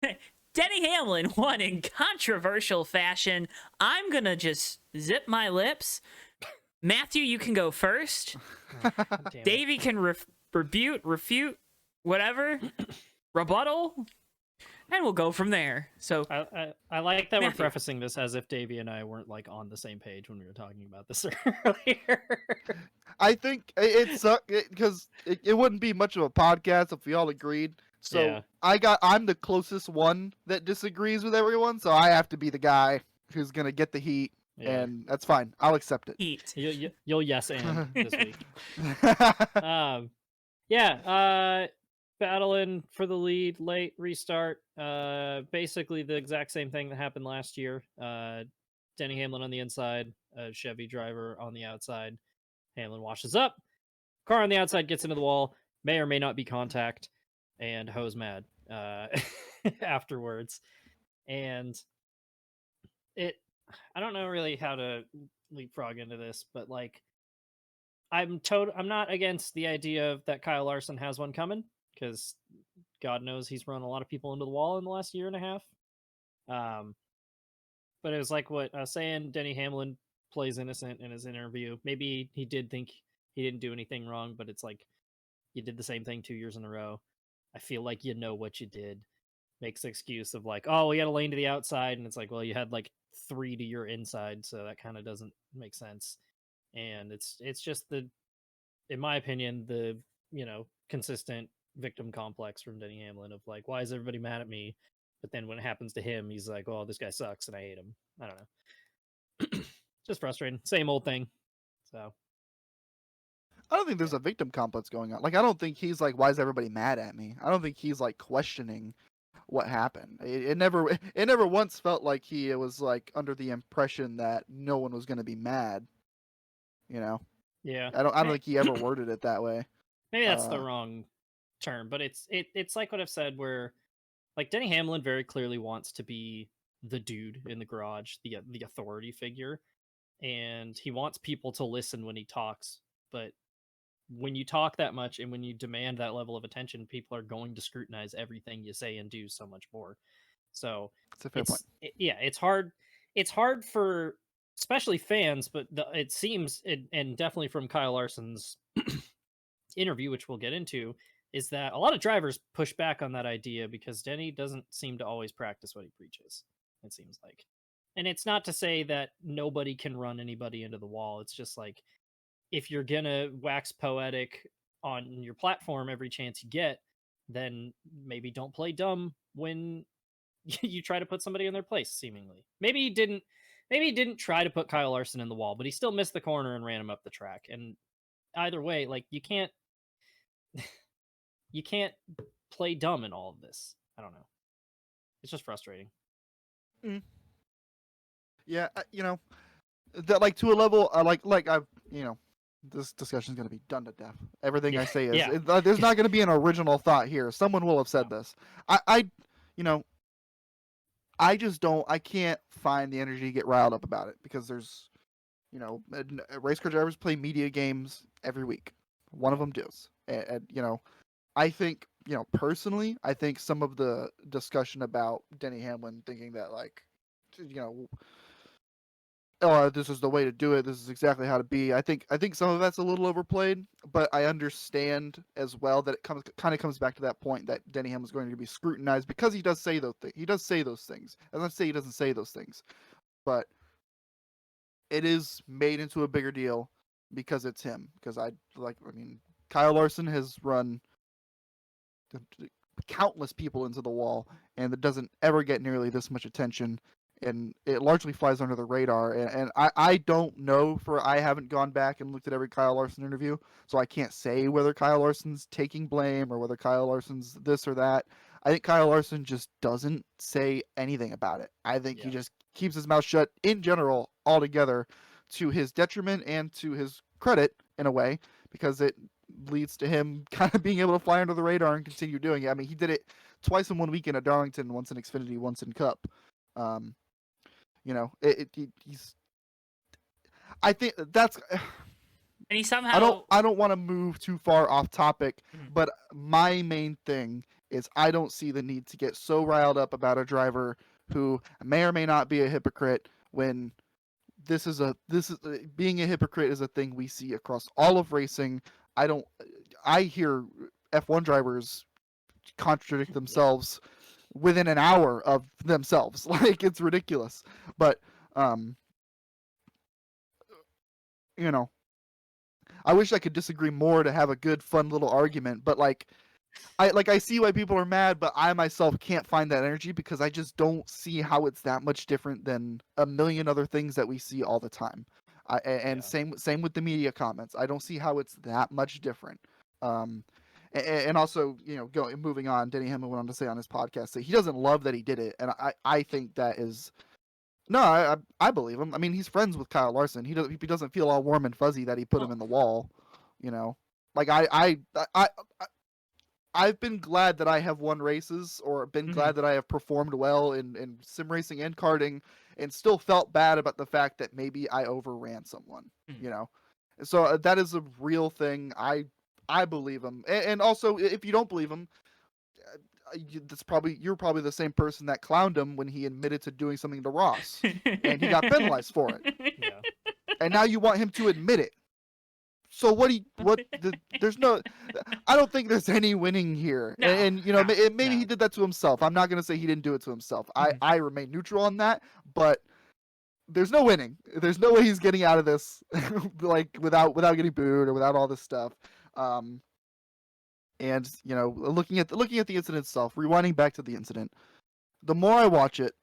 Denny Hamlin won in controversial fashion. I'm gonna just zip my lips. Matthew, you can go first. Damn it. Davey can refute, whatever, rebuttal, and we'll go from there. So I like that we're Matthew. prefacing this as if Davey and I weren't like on the same page when we were talking about this earlier. I think it sucked because it wouldn't be much of a podcast if we all agreed. So Yeah. I'm the closest one that disagrees with everyone, so I have to be the guy who's gonna get the heat, Yeah. and that's fine. I'll accept it. Heat. You'll yes and this week. Battling for the lead, late restart. Basically the exact same thing that happened last year. Denny Hamlin on the inside, Chevy driver on the outside. Hamlin washes up. Car on the outside gets into the wall. May or may not be contact, and Ho's mad afterwards. And I don't know really how to leapfrog into this, but like I'm not against the idea of that Kyle Larson has one coming, because God knows he's run a lot of people into the wall in the last year and a half. But it was like what I was saying, Denny Hamlin plays innocent in his interview. Maybe he did think he didn't do anything wrong, but it's like you did the same thing 2 years in a row. I feel like you know what you did. Makes the excuse of like, oh, we had a lane to the outside, and it's like, well, you had like 3 to your inside, so that kind of doesn't make sense. And it's just in my opinion, the consistent victim complex from Denny Hamlin of like, why is everybody mad at me? But then when it happens to him, he's like, oh, this guy sucks and I hate him. I don't know. Just frustrating. Same old thing. So I don't think there's a victim complex going on. Like, I don't think he's like, why is everybody mad at me? I don't think he's like questioning what happened. It never once felt like he was like under the impression that no one was going to be mad. You know, yeah, I don't think he ever worded it that way. maybe that's the wrong term, but it's like what I've said, where like Denny Hamlin very clearly wants to be the dude in the garage, the authority figure, and he wants people to listen when he talks. But when you talk that much and when you demand that level of attention, people are going to scrutinize everything you say and do so much more. So That's a fair point. it's hard. It's hard for especially fans, but it seems, and definitely from Kyle Larson's interview, which we'll get into, is that a lot of drivers push back on that idea because Denny doesn't seem to always practice what he preaches, it seems like. And it's not to say that nobody can run anybody into the wall. It's just like, if you're gonna wax poetic on your platform every chance you get, then maybe don't play dumb when you try to put somebody in their place, seemingly. Maybe he didn't try to put Kyle Larson in the wall, but he still missed the corner and ran him up the track. And either way, like, you can't play dumb in all of this. I don't know. It's just frustrating. Yeah, that like to a level, like I've this discussion is going to be done to death. Everything I say is there's not going to be an original thought here. Someone will have said this. I just don't. I can't find the energy to get riled up about it because there's, race car drivers play media games every week. One of them does, and I think, personally, I think some of the discussion about Denny Hamlin thinking that like, oh, this is the way to do it. This is exactly how to be. I think some of that's a little overplayed, but I understand as well that it kind of comes back to that point that Denny Hamlin's going to be scrutinized because he does say those things. He does say those things. And let's say he doesn't say those things, but it is made into a bigger deal because it's him. Because Kyle Larson has run countless people into the wall, and it doesn't ever get nearly this much attention. And it largely flies under the radar. And I don't know, I haven't gone back and looked at every Kyle Larson interview, so I can't say whether Kyle Larson's taking blame or whether Kyle Larson's this or that. I think Kyle Larson just doesn't say anything about it. I think he just keeps his mouth shut in general altogether, to his detriment and to his credit in a way, because it leads to him kind of being able to fly under the radar and continue doing it. I mean, he did it twice in one weekend at Darlington, once in Xfinity, once in Cup. He's. I think that's. And he somehow. I don't want to move too far off topic, but my main thing is I don't see the need to get so riled up about a driver who may or may not be a hypocrite when being a hypocrite is a thing we see across all of racing. I hear F1 drivers contradict themselves within an hour of themselves. Like, it's ridiculous. But you know, I wish I could disagree more to have a good, fun little argument. But I see why people are mad, but I myself can't find that energy because I just don't see how it's that much different than a million other things that we see all the time. Same with the media comments. I don't see how it's that much different. And also, moving on, Denny Hamlin went on to say on his podcast that he doesn't love that he did it, and I think that is. No, I believe him. I mean, he's friends with Kyle Larson. He doesn't feel all warm and fuzzy that he put him in the wall, Like I've been glad that I have won races, or been glad that I have performed well in sim racing and karting, and still felt bad about the fact that maybe I overran someone, So that is a real thing. I believe him, and also if you don't believe him, you're probably the same person that clowned him when he admitted to doing something to Ross, and he got penalized for it. Yeah. And now you want him to admit it. So there's no, I don't think there's any winning here. No, and maybe he did that to himself. I'm not going to say he didn't do it to himself. I remain neutral on that, but there's no winning. There's no way he's getting out of this like without getting booed or without all this stuff. And looking at the incident itself, rewinding back to the incident, the more I watch it,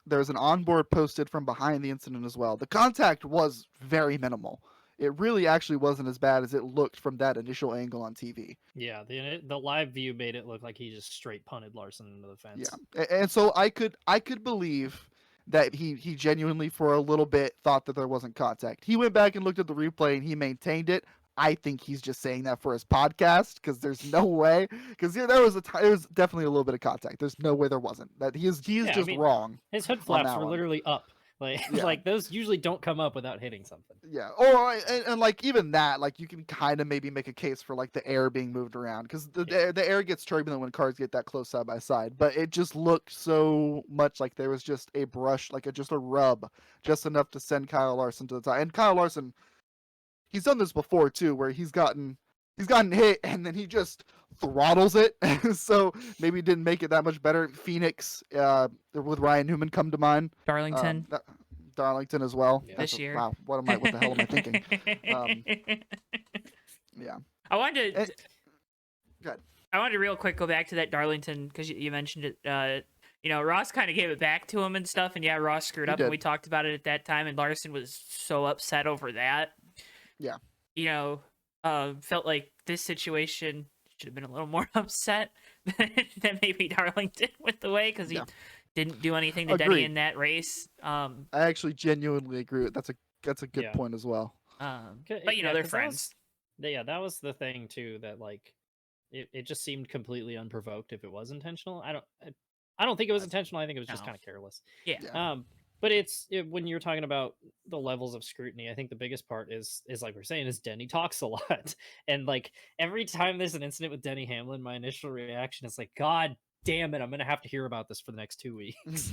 there's an onboard posted from behind the incident as well. The contact was very minimal. It really actually wasn't as bad as it looked from that initial angle on TV. Yeah, the live view made it look like he just straight punted Larson into the fence. Yeah, and so I could believe that he genuinely for a little bit thought that there wasn't contact. He went back and looked at the replay and he maintained it. I think he's just saying that for his podcast because there's no way. Because there was definitely a little bit of contact. There's no way there wasn't. That he is just wrong. His hood flaps were literally up. Like those usually don't come up without hitting something. Yeah. Or and like even that, like you can kind of maybe make a case for like the air being moved around because the air gets turbulent when cars get that close side by side. But it just looked so much like there was just a brush, just a rub, just enough to send Kyle Larson to the top. And Kyle Larson, he's done this before too, where he's gotten hit and then he just throttles it. So maybe it didn't make it that much better. Phoenix, with Ryan Newman come to mind. Darlington. Darlington as well. Yeah. This year. Wow, what the hell am I thinking? Yeah. I wanted to. Good. I wanted to real quick go back to that Darlington because you mentioned it. Ross kind of gave it back to him and stuff, and yeah, Ross screwed up, and we talked about it at that time, and Larson was so upset over that. Yeah. Felt like this situation should have been a little more upset than maybe Darlington with the way because he didn't do anything to Denny in that race. I actually genuinely agree. That's a good point as well. But they're friends. That was the thing too. That like, it just seemed completely unprovoked if it was intentional. I don't think it was intentional. I think it was just kind of careless. Yeah. But when you're talking about the levels of scrutiny, I think the biggest part is like we're saying is Denny talks a lot. And like every time there's an incident with Denny Hamlin, my initial reaction is like, God damn it, I'm going to have to hear about this for the next 2 weeks.